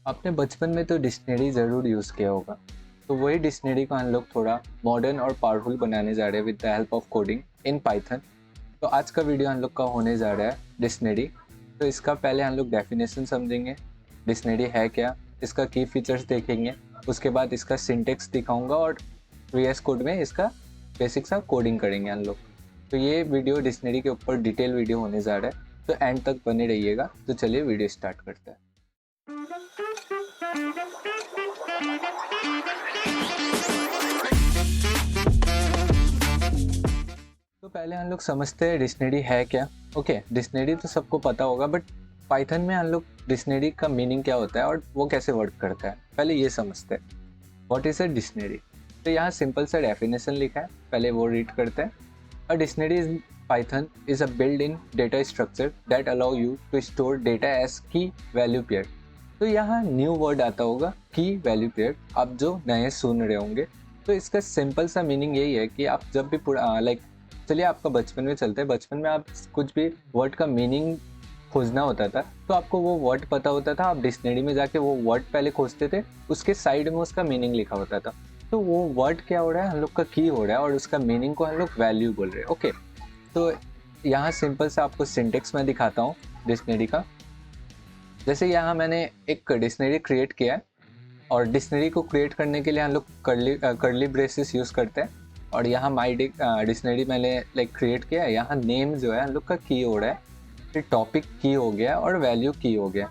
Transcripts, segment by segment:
आपने बचपन में तो डिक्शनरी ज़रूर यूज़ किया होगा। तो वही डिक्शनरी को हम लोग थोड़ा मॉडर्न और पावरफुल बनाने जा रहे हैं with the help of coding in Python. तो आज का वीडियो हम लोग का होने जा रहा है डिक्शनरी। तो इसका पहले हम लोग डेफिनेशन समझेंगे, डिक्शनरी है क्या, इसका की फीचर्स देखेंगे, उसके बाद इसका सिंटेक्स दिखाऊंगा और वीएस कोड में इसका बेसिक सा कोडिंग करेंगे हम लोग। तो ये वीडियो डिक्शनरी के ऊपर डिटेल वीडियो होने जा रहा है, तो एंड तक बने रहिएगा। तो चलिए वीडियो स्टार्ट करते हैं। तो पहले हम लोग समझते हैं डिक्शनरी है क्या। ओके, डिक्शनरी तो सबको पता होगा, बट पाइथन में हम लोग डिक्शनरी का मीनिंग क्या होता है और वो कैसे वर्क करता है, पहले ये समझते हैं। What is a dictionary? तो यहाँ सिंपल सा डेफिनेशन लिखा है, पहले वो रीड करते हैं। A dictionary is Python is a build in data structure that allow you to store data as key value pair. तो यहाँ न्यू वर्ड आता होगा, की वैल्यू पेयर, आप जो नए सुन रहे होंगे। तो इसका सिंपल सा मीनिंग यही है कि आप जब भी लाइक, चलिए आपका बचपन में चलते हैं। बचपन में आप कुछ भी वर्ड का मीनिंग खोजना होता था तो आपको वो वर्ड पता होता था, आप डिक्शनरी में जाके वो वर्ड पहले खोजते थे, उसके साइड में उसका मीनिंग लिखा होता था। तो वो वर्ड क्या हो रहा है, हम लोग का की हो रहा है और उसका मीनिंग को हम लोग वैल्यू बोल रहे हैं। ओके, तो यहाँ सिंपल सा आपको सिंटेक्स में दिखाता हूँ डिक्शनरी का। जैसे यहाँ मैंने एक डिक्शनरी क्रिएट किया है और डिक्शनरी को क्रिएट करने के लिए हम लोग कर्ली ब्रेसेस यूज़ करते हैं। और यहाँ माई डिक्शनरी मैंने लाइक क्रिएट किया है। यहाँ नेम जो है हम लोग का की हो रहा है, फिर टॉपिक की हो गया और वैल्यू की हो गया।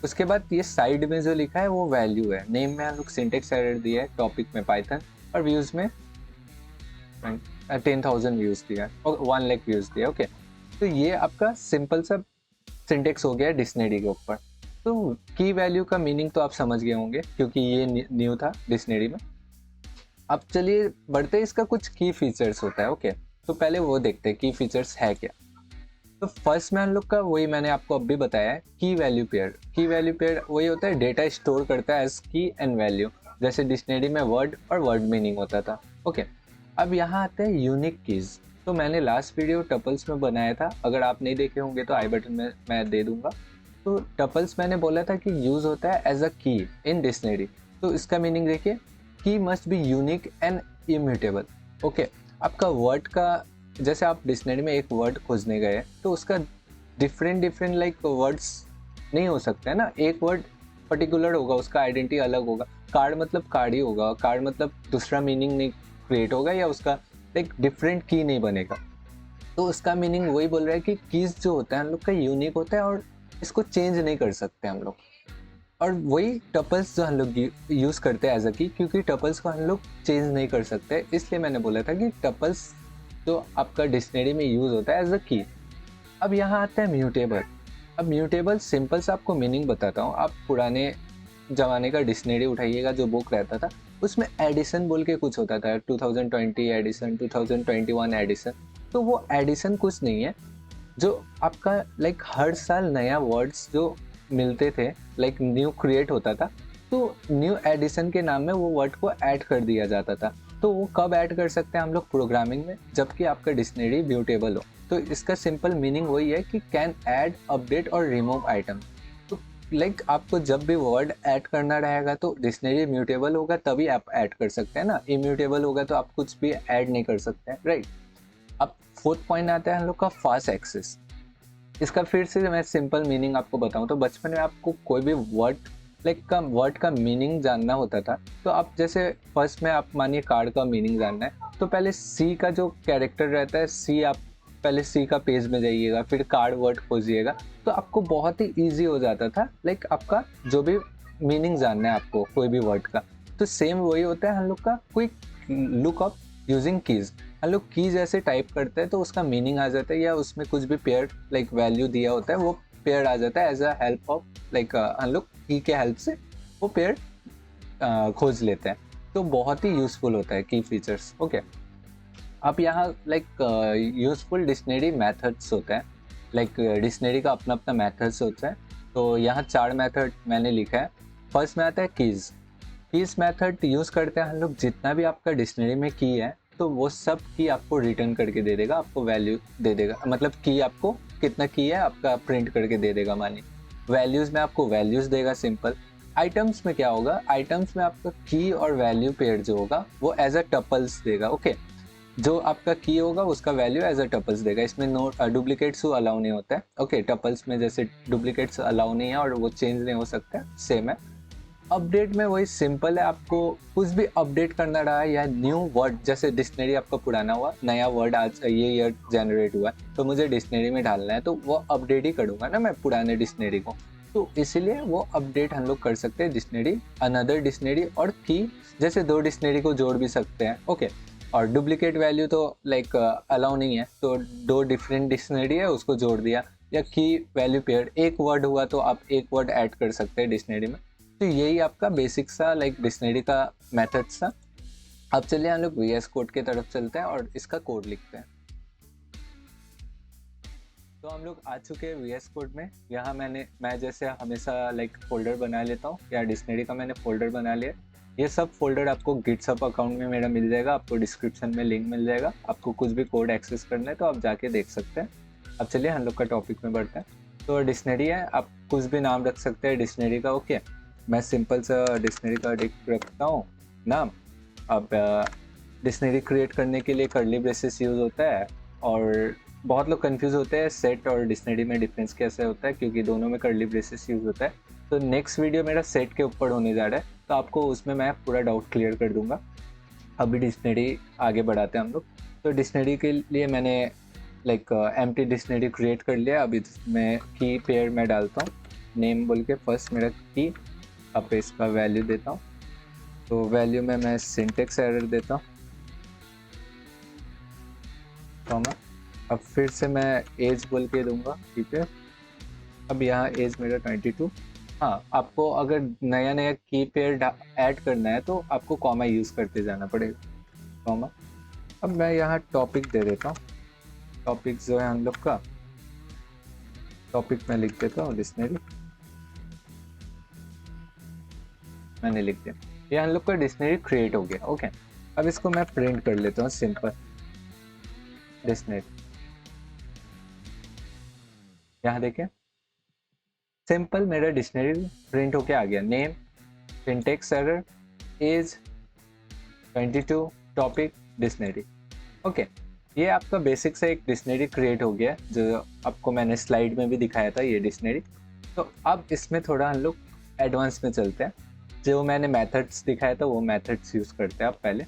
उसके बाद ये साइड में जो लिखा है वो वैल्यू है। नेम में हम लोग सिंटेक्स एरर दिया है, टॉपिक में पाइथन, और व्यूज़ में 10,000 व्यूज़ दिया और 1 लाख व्यूज़ दिया। ओके, तो ये आपका सिंपल सा सिंटेक्स हो गया डिक्शनरी के ऊपर। तो की वैल्यू का मीनिंग तो आप समझ गए होंगे क्योंकि ये न्यू था डिक्शनरी में। अब चलिए बढ़ते हैं, इसका कुछ की फीचर्स होता है। ओके, तो पहले वो देखते हैं की फीचर्स है क्या। तो फर्स्ट में हम लोग का वही मैंने आपको अब भी बताया है, की वैल्यू पेयर। की वैल्यू पेयर वही होता है, डेटा स्टोर करता है एज की एंड वैल्यू, जैसे डिक्शनरी में वर्ड और वर्ड मीनिंग होता था। ओके, अब यहाँ आते हैं यूनिक कीज। तो मैंने लास्ट वीडियो टपल्स में बनाया था, अगर आप नहीं देखे होंगे तो आई बटन में मैं दे दूंगा। तो टपल्स मैंने बोला था कि यूज होता है एज अ की इन डिक्शनरी। तो इसका मीनिंग देखिए, की must be unique and immutable. Okay, आपका वर्ड का, जैसे आप डिक्शनरी में एक वर्ड खोजने गए तो उसका डिफरेंट लाइक वर्ड्स नहीं हो सकते है ना। एक वर्ड पर्टिकुलर होगा, उसका आइडेंटिटी अलग होगा। कार्ड मतलब कार्ड ही होगा, कार्ड मतलब दूसरा मीनिंग नहीं क्रिएट होगा, या उसका लाइक डिफरेंट की नहीं बनेगा। तो उसका मीनिंग वही बोल रहा है कि कीज जो होता है हम लोग का यूनिक होता है और इसको चेंज नहीं कर सकते हम लोग। और वही टपल्स जो हम लोग यूज़ करते हैं एज अ की, क्योंकि टपल्स को हम लोग चेंज नहीं कर सकते, इसलिए मैंने बोला था कि टपल्स जो आपका डिक्शनरी में यूज़ होता है एज अ की। अब यहाँ आता है म्यूटेबल। अब म्यूटेबल सिंपल से आपको मीनिंग बताता हूँ। आप पुराने ज़माने का डिक्शनरी उठाइएगा, जो बुक रहता था उसमें एडिशन बोल के कुछ होता था, 2020 एडिशन, 2021 एडिशन। तो वो एडिशन कुछ नहीं है, जो आपका लाइक हर साल नया वर्ड्स जो मिलते थे, लाइक न्यू क्रिएट होता था, तो न्यू एडिशन के नाम में वो वर्ड को ऐड कर दिया जाता था। तो वो कब ऐड कर सकते हैं हम लोग, प्रोग्रामिंग में, जबकि आपका डिक्शनरी म्यूटेबल हो। तो इसका सिंपल मीनिंग वही है कि कैन ऐड, अपडेट और रिमूव आइटम। तो लाइक आपको जब भी वर्ड ऐड करना रहेगा तो डिक्शनरी म्यूटेबल होगा तभी आप ऐड कर सकते हैं ना, इम्यूटेबल होगा तो आप कुछ भी ऐड नहीं कर सकते हैं, राइट। अब फोर्थ पॉइंट आता है हम लोग का फास्ट एक्सेस। इसका फिर से मैं सिंपल मीनिंग आपको बताऊं तो बचपन में आपको कोई भी वर्ड का मीनिंग जानना होता था। तो आप जैसे फर्स्ट में आप मानिए कार्ड का मीनिंग जानना है, तो पहले सी का जो कैरेक्टर रहता है, सी आप पहले सी का पेज में जाइएगा, फिर कार्ड वर्ड खोजिएगा, तो आपको बहुत ही ईजी हो जाता था लाइक आपका जो भी मीनिंग जानना है आपको कोई भी वर्ड का। तो सेम वही होता है हम लोग का quick look up using keys. हम लोग कीज ऐसे टाइप करते हैं तो उसका मीनिंग आ जाता है, या उसमें कुछ भी पेयर लाइक वैल्यू दिया होता है वो पेयर आ जाता है as a help of like हम लोग की के हेल्प से वो पेयर खोज लेते हैं। तो बहुत ही यूजफुल होता है की फीचर्स। ओके, अब यहाँ लाइक यूजफुल डिक्शनरी मेथड्स होते हैं, लाइक डिक्शनरी का अपना अपना मेथड्स होता है। तो यहाँ 4 मेथड मैंने लिखा है। फर्स्ट में आता है कीज। कीज मेथड यूज़ करते हैं हम लोग, जितना भी आपका डिक्शनरी में की है तो वो सब की आपको रिटर्न करके दे देगा, आपको वैल्यू दे देगा। मतलब की आपको कितना की है आपका प्रिंट करके दे देगा। मानिए वैल्यूज़ में आपको वैल्यूज़ देगा सिंपल। आइटम्स में क्या होगा, आइटम्स में आपका की और वैल्यू पेयर जो होगा वो एज अ टपल्स देगा। ओके, जो आपका की होगा उसका वैल्यू एज अ टपल्स देगा। इसमें नो डुप्लीकेट्स अलाउ नहीं होता है। ओके, टपल्स में जैसे डुप्लीकेट्स अलाउ नहीं है और वो चेंज नहीं हो सकते, सेम है। अपडेट में वही सिंपल है, आपको कुछ भी अपडेट करना रहा है या न्यू वर्ड, जैसे डिक्शनरी आपका पुराना हुआ, नया वर्ड आज ये ईयर जनरेट हुआ है तो मुझे डिक्शनरी में डालना है, तो वो अपडेट ही करूंगा ना मैं पुराने डिक्शनरी को। तो इसलिए वो अपडेट हम लोग कर सकते हैं डिक्शनरी, अनदर डिक्शनरी और की, जैसे दो डिक्शनरी को जोड़ भी सकते हैं। ओके, और डुप्लीकेट वैल्यू तो लाइक अलाउ नहीं है, तो दो डिफरेंट डिक्शनरी है उसको जोड़ दिया, या की वैल्यू पेयर, एक वर्ड हुआ तो आप एक वर्ड ऐड कर सकते हैं डिक्शनरी में। तो यही आपका बेसिक सा लाइक डिक्शनरी का मेथड था। अब चलिए हम लोग वीएस कोड की तरफ चलते हैं और इसका कोड लिखते हैं। तो हम लोग आ चुके हैं वीएस कोड में। यहाँ मैं जैसे हमेशा लाइक फोल्डर बना लेता हूँ, या डिक्शनरी का मैंने फोल्डर बना लिया। ये सब फोल्डर आपको गिटहब अकाउंट में मेरा मिल जाएगा, आपको डिस्क्रिप्शन में लिंक मिल जाएगा। आपको कुछ भी कोड एक्सेस करना है तो आप जाके देख सकते हैं। अब चलिए हम लोग का टॉपिक में बढ़ते हैं। तो डिक्शनरी है, आप कुछ भी नाम रख सकते हैं डिक्शनरी का। ओके, मैं सिंपल सा डिक्शनरी का रखता हूँ नाम। अब डिक्शनरी क्रिएट करने के लिए कर्ली ब्रेसेस यूज़ होता है, और बहुत लोग कंफ्यूज होते हैं सेट और डिक्शनरी में डिफरेंस कैसे होता है, क्योंकि दोनों में कर्ली ब्रेसेस यूज़ होता है। तो नेक्स्ट वीडियो मेरा सेट के ऊपर होने जा रहा है, तो आपको उसमें मैं पूरा डाउट क्लियर कर दूंगा। अभी डिक्शनरी आगे बढ़ाते हैं हम लोग। तो डिक्शनरी के लिए मैंने लाइक एम्प्टी डिक्शनरी क्रिएट कर लिया। अभी इसमें की पेयर मैं डालता हूँ, नेम बोल के फर्स्ट मेरा की, अब इसका वैल्यू देता हूँ। तो वैल्यू में मैं सिंटेक्स एरर देता हूँ, कॉमा। अब फिर से मैं एज बोल के दूंगा, ठीक है। अब यहाँ एज मेरा 22। हाँ, आपको अगर नया नया की पेयर ऐड करना है तो आपको कॉमा यूज़ करते जाना पड़ेगा, कॉमा। अब मैं यहाँ टॉपिक दे देता हूँ। टॉपिक जो है हम लोग का, टॉपिक में लिख देता हूँ डिक्शनरी, मैंने लिख दिया। ये हम लोग का डिक्शनरी क्रिएट हो गया। ओके, अब इसको मैं प्रिंट कर लेता हूँ, सिंपल डिक्शनरी। यहाँ देखें, सिंपल मेरा डिक्शनरी प्रिंट होके आ गया। Name, syntax error, as 22, topic, dictionary. Okay, ये आपका बेसिक से एक डिक्शनरी क्रिएट हो गया, जो आपको मैंने स्लाइड में भी दिखाया था ये डिक्शनरी। तो अब इसमें थोड़ा हम लोग एडवांस में चलते हैं। जो मैंने मेथड्स दिखाया था वो मेथड्स यूज़ करते हैं आप पहले।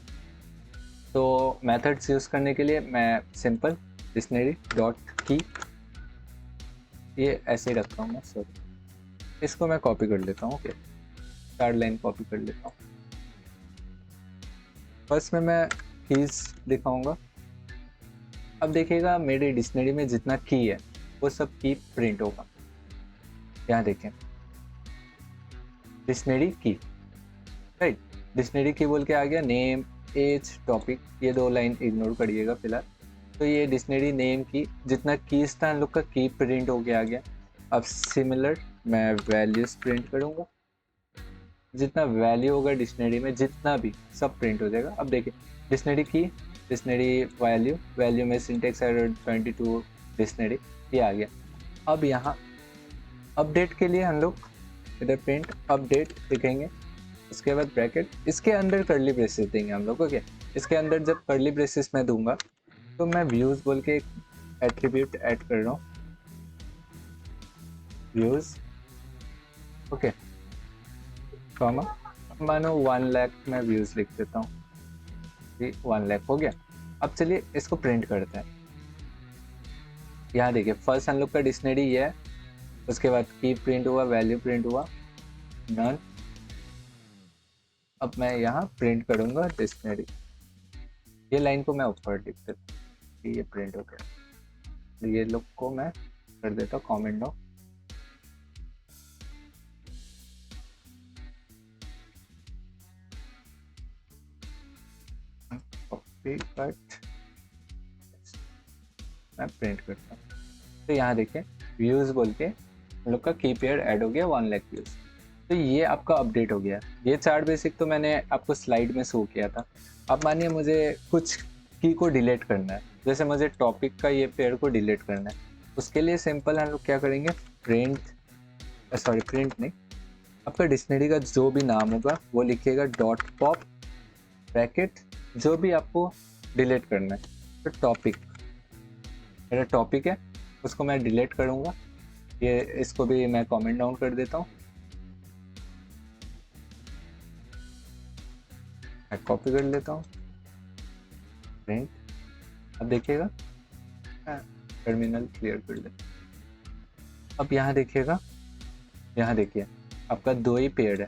तो मेथड्स यूज़ करने के लिए मैं सिंपल डिक्शनरी डॉट की, ये ऐसे ही रखता हूँ मैं, सॉरी, इसको मैं कॉपी कर लेता हूँ। ओके, 4 लाइन कॉपी कर लेता हूँ। फर्स्ट में मैं कीज दिखाऊंगा। अब देखिएगा मेरे डिक्शनरी में जितना की है वो सब की प्रिंट होगा। यहाँ देखें, डिक्शनरी की, राइट, डिक्शनरी की बोल के आ गया। नेम, एज, टॉपिक, ये 2 लाइन इग्नोर करिएगा फिलहाल। तो ये डिक्शनरी नेम की जितना कीज था हम लोग का की प्रिंट हो गया आ गया। अब सिमिलर मैं वैल्यूज प्रिंट करूँगा, जितना वैल्यू होगा डिक्शनरी में जितना भी सब प्रिंट हो जाएगा। अब देखिए, डिक्शनरी की, डिक्शनरी वैल्यू, वैल्यू में सिंटेक्स एरर 22, डिक्शनरी, ये आ गया। अब यहाँ अपडेट के लिए हम लोग इधर प्रिंट अपडेट लिखेंगे, उसके बाद ब्रैकेट, इसके अंदर कर्ली ब्रेसेस देंगे हम लोग। ओके, इसके अंदर जब कर्ली ब्रेसेस मैं दूंगा तो मैं व्यूज बोल के एक एट्रीब्यूट ऐड कर रहा हूँ, व्यूज। ओके, कॉमा, मानो 1 लाख मैं व्यूज लिख देता हूँ, 1 लाख हो गया। अब चलिए इसको प्रिंट करते हैं। यहाँ देखिए, फर्स्ट हम लोग का डिक्शनरी ये है, उसके बाद की प्रिंट हुआ, वैल्यू प्रिंट हुआ, नन। अब मैं यहाँ प्रिंट करूँगा डिक्शनरी, ये लाइन को मैं ऊपर लिख देता हूँ, ये प्रिंट हो गया। ये लोग को मैं कर देता हूँ कॉमेंट डाउन। कॉपी कट, मैं प्रिंट करता हूँ। तो यहाँ देखें, व्यूज बोल के हम लोग का की पेयर ऐड हो गया, 1 लाख व्यूज। तो ये आपका अपडेट हो गया। ये 4 बेसिक तो मैंने आपको स्लाइड में शो किया था। अब मानिए मुझे कुछ की को डिलीट करना है, जैसे मुझे टॉपिक का ये पेयर को डिलीट करना है। उसके लिए सिंपल हम लोग क्या करेंगे, प्रिंट, सॉरी प्रिंट नहीं, आपका डिक्शनरी का जो भी नाम होगा वो लिखिएगा डॉट पॉप ब्रैकेट जो भी आपको डिलीट करना है। तो टॉपिक, मेरा टॉपिक है उसको मैं डिलीट करूँगा। ये इसको भी मैं कमेंट डाउन कर देता हूँ, मैं कॉपी कर लेता हूँ, प्रिंट। अब देखिएगा टर्मिनल क्लियर कर दे। अब यहाँ देखिएगा, यहाँ देखिए आपका 2 ही पेड़ है,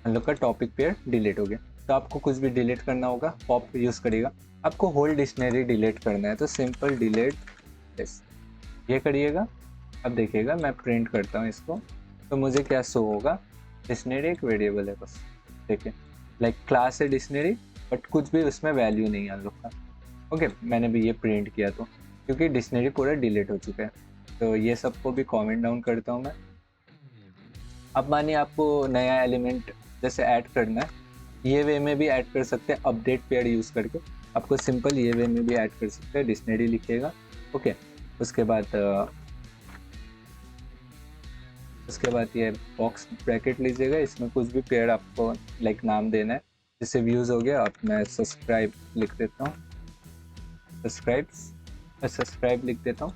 हम लोग का टॉपिक पेड़ डिलीट हो गया। तो आपको कुछ भी डिलीट करना होगा पॉप यूज़ करिएगा। आपको होल डिक्शनरी डिलीट करना है तो सिंपल डिलीट दिस ये करिएगा। अब देखिएगा मैं प्रिंट करता हूँ इसको, तो मुझे क्या शो होगा, डिक्शनरी एक वेरिएबल है बस। देखिए लाइक क्लास है डिक्शनरी, बट कुछ भी उसमें वैल्यू नहीं है हम लोग का। ओके, मैंने भी ये प्रिंट किया तो क्योंकि डिक्शनरी पूरा डिलीट हो चुका है। तो ये सबको भी कमेंट डाउन करता हूँ मैं। अब मानिए आपको नया एलिमेंट जैसे ऐड करना है, ये वे में भी ऐड कर सकते हैं अपडेट पेयर यूज़ करके। आपको सिंपल ये वे में भी ऐड कर सकते हैं, डिक्शनरी लिखिएगा। ओके, उसके बाद ये बॉक्स ब्रैकेट लीजिएगा, इसमें कुछ भी पेयर आपको लाइक नाम देना है। जैसे व्यूज़ हो गया, अब मैं सब्सक्राइब लिख देता हूँ, सब्सक्राइब लिख देता हूँ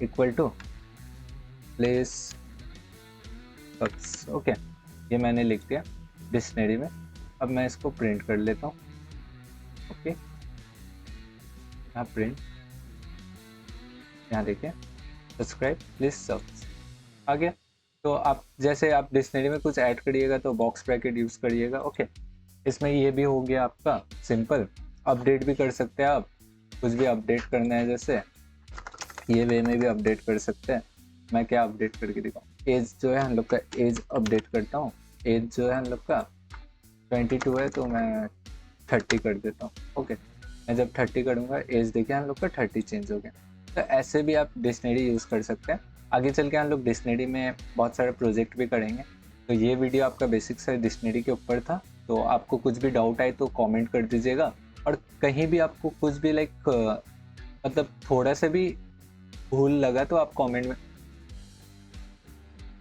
इक्वल टू प्लेस। ओके, ये मैंने लिख दिया डिक्शनरी में। अब मैं इसको प्रिंट कर लेता हूँ। ओके, यहाँ प्रिंट, यहाँ देखिए सब्सक्राइब प्लीज सब्स आ गया। तो आप जैसे आप डिक्शनरी में कुछ ऐड करिएगा तो बॉक्स ब्रैकेट यूज़ करिएगा। ओके, इसमें ये भी हो गया आपका सिंपल। अपडेट भी कर सकते हैं आप, कुछ भी अपडेट करना है जैसे ये वे में भी अपडेट कर सकते हैं। मैं क्या अपडेट करके दिखाऊँ, एज जो है हम लोग का एज अपडेट करता हूँ। एज जो है हम लोग का 22 है तो मैं 30 कर देता हूँ। ओके, मैं जब 30 करूँगा एज देखिए हम लोग का 30 चेंज हो गया। तो ऐसे भी आप डिक्शनरी यूज़ कर सकते हैं। आगे चल के हम लोग डिक्शनरी में बहुत सारे प्रोजेक्ट भी करेंगे। तो ये वीडियो आपका बेसिक से डिक्शनरी के ऊपर था। तो आपको कुछ भी डाउट आए तो कमेंट कर दीजिएगा, और कहीं भी आपको कुछ भी लाइक मतलब थोड़ा सा भी भूल लगा तो आप कमेंट में,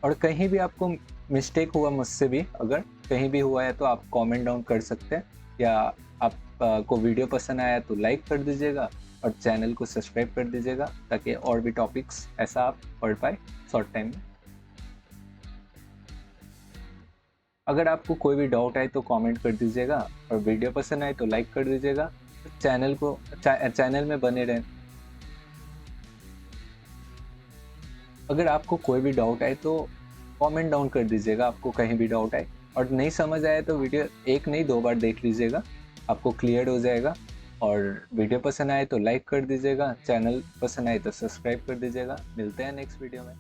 और कहीं भी आपको मिस्टेक हुआ मुझसे भी अगर कहीं भी हुआ है तो आप कमेंट डाउन कर सकते हैं, या आप को वीडियो पसंद आया तो लाइक कर दीजिएगा और चैनल को सब्सक्राइब कर दीजिएगा ताकि और भी टॉपिक्स ऐसा आप पढ़ पाए शॉर्ट टाइम में। अगर आपको कोई भी डाउट आए तो कमेंट कर दीजिएगा, और वीडियो पसंद आए तो लाइक कर दीजिएगा। चैनल में बने रहें। अगर आपको कोई भी डाउट आए तो कमेंट डाउन कर दीजिएगा, आपको कहीं भी डाउट आए। और नहीं समझ आया तो वीडियो एक नहीं 2 बार देख लीजिएगा, आपको क्लियर हो जाएगा। और वीडियो पसंद आए तो लाइक कर दीजिएगा, चैनल पसंद आए तो सब्सक्राइब कर दीजिएगा। मिलते हैं नेक्स्ट वीडियो में।